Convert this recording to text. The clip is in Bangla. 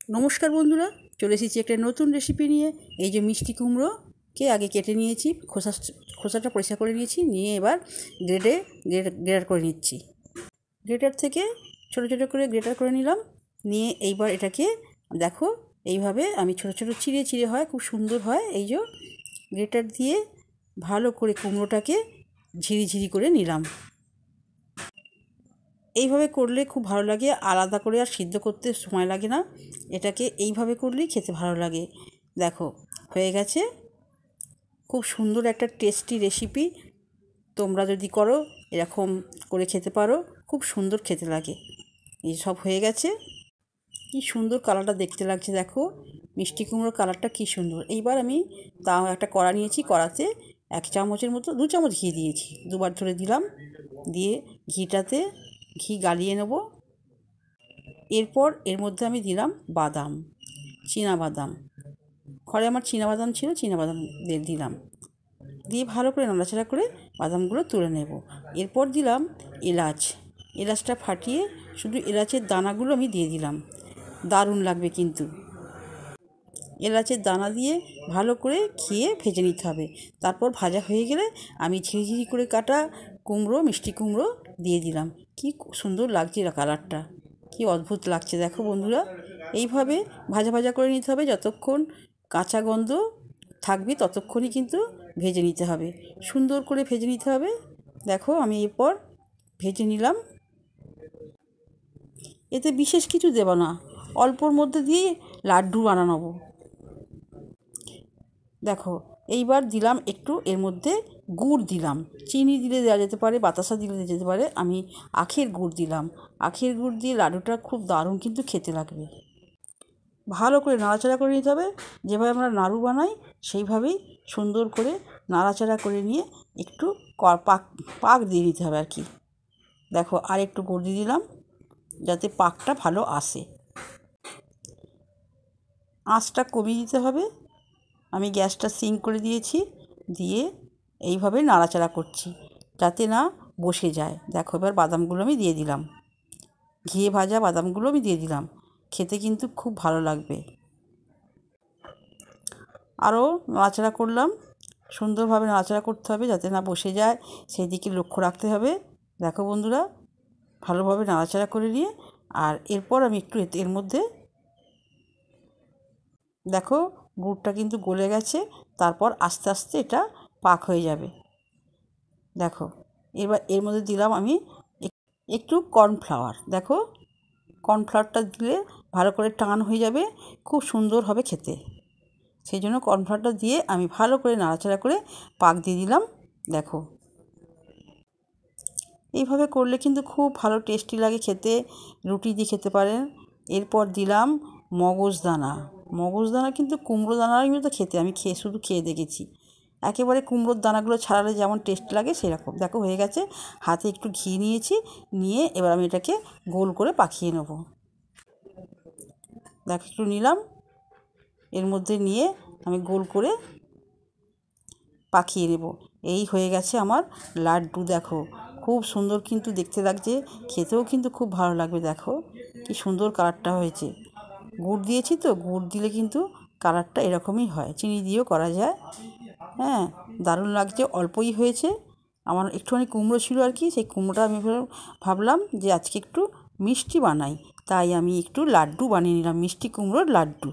নমস্কার বন্ধুরা, চলে এসেছি একটা নতুন রেসিপি নিয়ে। এই যে মিষ্টি কুমড়োকে আগে কেটে নিয়েছি, খোসাটা পরিষ্কার করে নিয়েছি, নিয়ে এবার গ্রেটার করে নিচ্ছি। গ্রেটার থেকে ছোটো ছোটো করে গ্রেটার করে নিলাম। নিয়ে এইবার এটাকে দেখো, এইভাবে আমি ছোটো ছোটো চিড়ে চিড়ে হয়, খুব সুন্দর হয়। এই যে গ্রেটার দিয়ে ভালো করে কুমড়োটাকে ঝিরিঝিরি করে নিলাম। এইভাবে করলে খুব ভালো লাগে, আলাদা করে আর সিদ্ধ করতে সময় লাগে না। এটাকে এইভাবে করলেই খেতে ভালো লাগে। দেখো, হয়ে গেছে। খুব সুন্দর একটা টেস্টি রেসিপি। তোমরা যদি করো, এরকম করে খেতে পারো, খুব সুন্দর খেতে লাগে। এই সব হয়ে গেছে। কি সুন্দর কালারটা দেখতে লাগছে, দেখো মিষ্টি কুমড়োর কালারটা কি সুন্দর। এইবার আমি তাও একটা কড়া নিয়েছি, কড়াতে 1 চামচের মতো, 2 চামচ ঘি দিয়েছি, দুবার ধরে দিলাম। দিয়ে ঘিটাতে ঘি গালিয়ে নেব। এরপর এর মধ্যে আমি দিলাম বাদাম, বাদাম। ঘরে আমার বাদাম ছিল, বাদাম দিলাম। দিয়ে ভালো করে নাড়াচাড়া করে বাদামগুলো তুলে নেব। এরপর দিলাম এলাচটা ফাটিয়ে শুধু এলাচের দানাগুলো আমি দিয়ে দিলাম। দারুণ লাগবে কিন্তু। এলাচের দানা দিয়ে ভালো করে খেয়ে ভেজে নিতে হবে। তারপর ভাজা হয়ে গেলে আমি ঝিরিঝিরি করে কাটা মিষ্টি কুমড়ো দিয়ে দিলাম। কি সুন্দর লাগছে কালারটা, কি অদ্ভুত লাগছে দেখো বন্ধুরা। এইভাবে ভাজা ভাজা করে নিতে হবে, যতক্ষণ কাঁচা গন্ধ থাকবে ততক্ষণই কিন্তু ভেজে নিতে হবে, সুন্দর করে ভেজে নিতে হবে। দেখো আমি এরপর ভেজে নিলাম। এতে বিশেষ কিছু দেব না, অল্পর মধ্যে দিয়ে লাড্ডু বানাবো। দেখো, এইবার দিলাম একটু এর মধ্যে গুড় দিলাম। চিনি দিলে দেওয়া যেতে পারে, বাতাসা দিলে দেওয়া যেতে পারে, আমি আখের গুড় দিলাম। আখের গুড় দিয়ে লাড্ডুটা খুব দারুণ কিন্তু খেতে লাগবে। ভালো করে নাড়াচাড়া করে নিতে হবে। যেভাবে আমরা নাড়ু বানাই সেইভাবেই সুন্দর করে নাড়াচাড়া করে নিয়ে একটু পাক দিয়ে নিতে হবে আর কি। দেখো, আর একটু গুড় দিয়ে দিলাম যাতে পাকটা ভালো আসে। আঁচটা কমিয়ে দিতে হবে। আমি গ্যাসটা সিম করে দিয়েছি, দিয়ে এইভাবে নাড়াচাড়া করছি যাতে না বসে যায়। দেখো, এবার বাদামগুলো আমি দিয়ে দিলাম, ঘিয়ে ভাজা বাদামগুলো আমি দিয়ে দিলাম। খেতে কিন্তু খুব ভালো লাগবে। আরও নাড়াচাড়া করলাম, সুন্দরভাবে নাড়াচাড়া করতে হবে যাতে না বসে যায়, সেই দিকে লক্ষ্য রাখতে হবে। দেখো বন্ধুরা, ভালোভাবে নাড়াচাড়া করে নিয়ে আর এরপর আমি একটু এর মধ্যে দেখো গুড়টা কিন্তু গলে গেছে। তারপর আস্তে আস্তে এটা পাক হয়ে যাবে। দেখো, এবার এর মধ্যে দিলাম আমি একটু কর্নফ্লাওয়ার। দেখো, কর্নফ্লাওয়ারটা দিলে ভালো করে টান হয়ে যাবে, খুব সুন্দর হবে খেতে। সেই জন্য কর্নফ্লাওয়ারটা দিয়ে আমি ভালো করে নাড়াচাড়া করে পাক দিয়ে দিলাম। দেখো, এইভাবে করলে কিন্তু খুব ভালো টেস্টি লাগে খেতে, রুটি দিয়ে খেতে পারেন। এরপর দিলাম মগজদানা কিন্তু কুমড়ো দানারই মতো খেতে, আমি শুধু খেয়ে দেখেছি। একেবারে কুমড়োর দানাগুলো ছাড়ালে যেমন টেস্ট লাগে সেরকম। দেখো, হয়ে গেছে। হাতে একটু ঘি নিয়েছি, নিয়ে এবার আমি এটাকে গোল করে পাকিয়ে নেব। দেখো, একটু নিলাম, এর মধ্যে নিয়ে আমি গোল করে পাকিয়ে নেব। এই হয়ে গেছে আমার লাড্ডু। দেখো, খুব সুন্দর কিন্তু দেখতে লাগছে, খেতেও কিন্তু খুব ভালো লাগবে। দেখো কি সুন্দর কালারটা হয়েছে। গুড় দিয়েছি তো, গুড় দিলে কিন্তু কালারটা এরকমই হয়, চিনি দিয়েও করা যায়। হ্যাঁ, দারুণ লাগছে। অল্পই হয়েছে, আমার একটুখানি কুমড়ো ছিল আর কি, সেই কুমড়োটা আমি ভাবলাম যে আজকে একটু মিষ্টি বানাই, তাই আমি একটু লাড্ডু বানিয়ে নিলাম, মিষ্টি কুমড়োর লাড্ডু।